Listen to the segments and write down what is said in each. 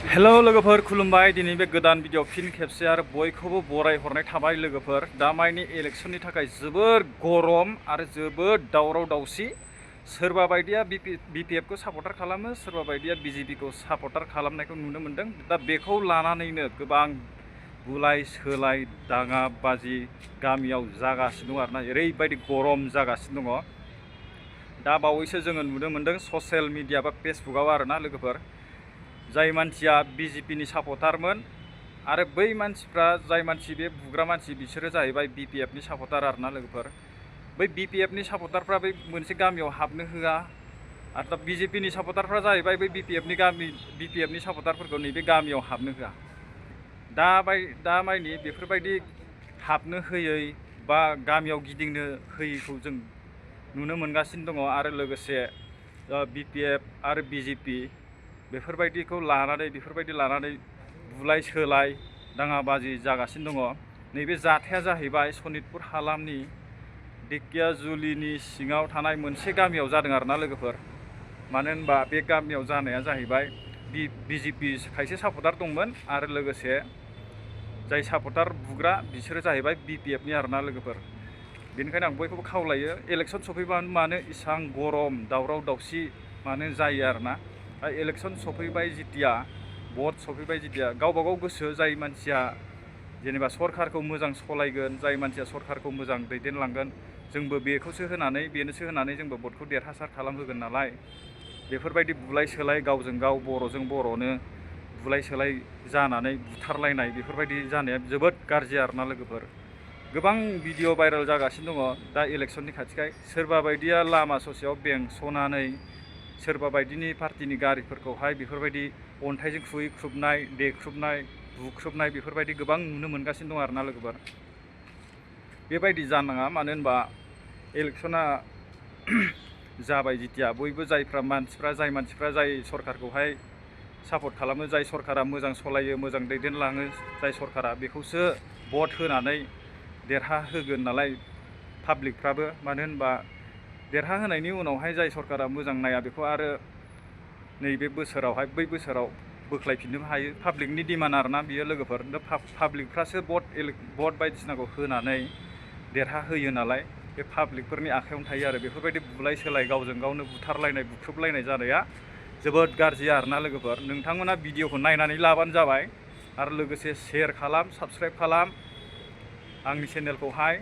Hello लोगोफोर खुलुमबाय दिनै बे गोदान भिडिअ फिन खेबसे आरो बयखौबो बराय हरनाय थाबाय लोगोफोर दा माइनि इलेक्शननि थाखाय जोबोर गरम आरो जोबोद दावराव दावसि सोरबा बायदिया बिपिएफ को सापर्टार खालामो सोरबा बायदिया बिजेपि को सापर्टार खालामनायखौ नुनो मोनदों दा बेखौ लानानैनो गोबां बुलाय सोलाय दाङा बाजि गामियाव जागासिनो दं आरोना ओरैबायदि गरम जागासिनो दङ दा बावैसो जोङो नुनो मोनदों ससियेल मिडिया बा फेसबुकआव आरोना लोगोफोर जाय मानसिया बिजेपिनि सापर्टारमोन आरो बै मानसिफ्रा जाय मानसि बे बुग्रा मानसि बिसोरो जाहैबाय बिपिएफनि सापर्टार आरोना लोगोफोर बै बिपिएफनि सापर्टारफ्रा बै मोनसे गामियाव हाबनो होआ आरो बिजेपिनि सापर्टारफ्रा जाहैबाय बै बिपिएफनि सापर्टारफोरखौ नैबे गामियाव हाबनो होआ दा माइनि बेफोरबायदि हाबनो होयै बा गामियाव गिदिंनो होयैखौ जों नुनो मोनगासिनो दङ आरो लोगोसे बिपिएफ आरो बिजेपि बेफोरबायदिखौ लानानै बुलाय सोलाय दाङाबाजि जागासिनो दङ नैबे जाथाया जाहैबाय शनितपुर हालामनि धेकियाजुलिनि सिङाव थानाय मोनसे गामियाव जादों आरोना लोगोफोर मानो होनबा बे गामियाव जानाया जाहैबाय बिजेपि खायसे सापर्टार दंमोन आरो लोगोसे जाय सापर्टार बुग्रा बिसोरो जाहैबाय बिपिएफनि आरोना लोगोफोर बेनिखायनो आं बयखौबो खावलायो इलेक्शन सफैबा मानो इसां गरम दावराव दावसि मानो जायो आरोना इलेक्शन सफैबाय जितिया भट सफैबाय जितिया गावबा गाव गोसो जाय मानसिया जेनेबा सरकारखौ मोजां सलायगोन जाय मानसिया सरकारखौ मोजां दैदेनलांगोन जोंबो बेनोसो होनानै जोंबो भटखौ देरहासार खालामहोगोन नालाय बेफोरबायदि बुलाय सोलाय गावजों गाव बर'जों बर'नो बुलाय सोलाय जानानै बुथारलायनाय बेफोरबायदि जानाया जोबोद गाज्रि आरोना लोगोफोर गोबां भिडिअ भाइरेल जागासिनो दङ दा इलेक्शननि खाथिखाय सोरबा बायदिया लामा ससेयाव बेंसनानै सोरबा बायदिनि पार्टिनि गारिफोरखौहाय बेफोरबायदि अन्थाइजों खुबैख्रुबनाय देख्रुबनाय बुख्रुबनाय बेफोरबायदि गोबां नुनो मोनगासिनो दं आरोना लोगोफोर बेबायदि जानाङा मानो होनबा इलेक्शना जाबाय जितिया बयबो जाय मानसिफ्रा जाय सरकारखौहाय सापर्ट खालामो जाय सरकारा मोजां सलायो मोजां दैदेनलाङो जाय सरकारा बेखौसो भट होनानै देरहाहोगोन नालाय पाब्लिकफ्राबो मानो होनबा देरहाहोनायनि उनावहाय जाय सरकारा मोजां नाया बेखौ आरो नैबे बोसोरावहाय बै बोसोराव बोख्लायफिननो हायो पाब्लिकनि डिमान्ड आरोना बियो लोगोफोर पाब्लिकफ्रासो भट बायदिसिनाखौ होनानै देरहाहोयो नालाय बे पाब्लिकफोरनि आखायावनो थायो आरो बेफोरबायदि बुलाय सोलाय गावजों गावनो बुथारलायनाय बुख्रुबलायनाय जानाया जोबोद गाज्रि आरोना लोगोफोर नोंथांमोना भिडिअखौ नायनानै लाबानो जाबाय आरो लोगोसे शेयार खालाम साबस्क्राइब खालाम आंनि चेनेलखौहाय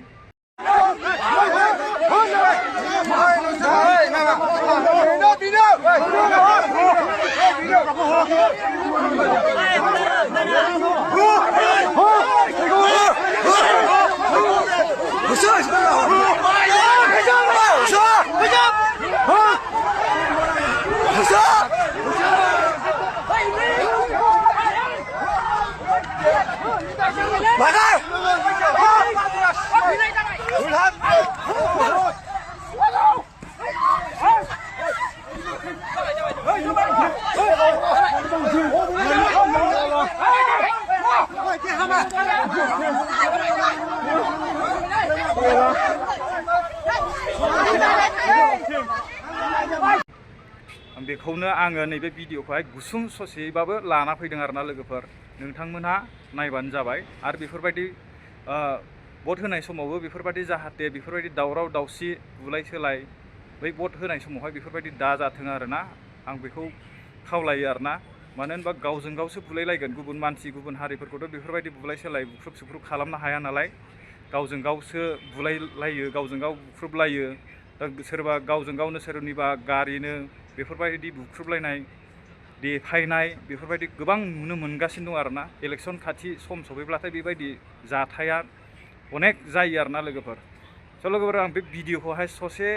बेखौनो आङो नैबे भिडिअखौहाय गुसुं ससेबाबो लाना फैदों आरोना लोगोफोर नोंथांमोनहा नायबानो जाबाय आरो बेफोरबायदि भट होनाय समावबो बेफोरबायदि जाहाथे बेफोरबायदि दावराव दावसि बुलाय सोलाय बै भट होनाय समावहाय बेफोरबायदि दाजाथों आरोना आं बेखौ खावलायो आरोना मानो होनबा गावजों गावसो बुलायलायगोन गुबुन मानसि गुबुन हारिफोरखौथ' बेफोरबायदि बुलाय सोलाय बुख्रुब सुख्रुब खालामनो हाया नालाय गावजों गावसो बुलायलायो गावजों गाव बुख्रुबलायो दा सोरबा गावजों गावनो सोरनिबा गारिनो बेफोरबायदि बुख्रुबलायनाय देखायनाय बेफोरबायदि गोबां नुनो मोनगासिनो दं आरोना इलेक्शन खाथि सम सफैब्लाथाय बेबायदि जाथाया अनेक जायो आरोना लोगोफोर स' लोगोफोर आं बे भिडिअखौहाय ससे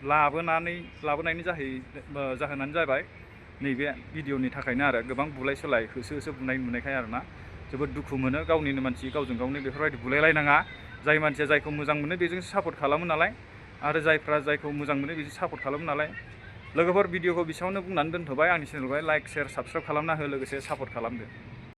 लाबोनायनि जाहोनानो जाबाय नैबे भिडिअनि थाखायनो आरो गोबां बुलाय सोलाय होसो होसो बुनाय नुनायखाय आरोना जोबोद दुखु मोनो गावनिनो मानसि गावजों गावनो बेफोरबायदि बुलायलायनाङा जाय मानसिया जायखौ मोजां मोनो बेजोंसो सापर्ट खालामो नालाय आरो जायफ्रा जायखौ मोजां मोनो बेजों सापर्ट खालामो नालाय लोगोफोर भिडिअखौ बेसेबांनो बुंनानै दोनथ'बाय आंनि चेनेलखौहाय लाइक शेयार साबस्क्राइब खालामना हो लोगोसे सापर्ट खालामदो।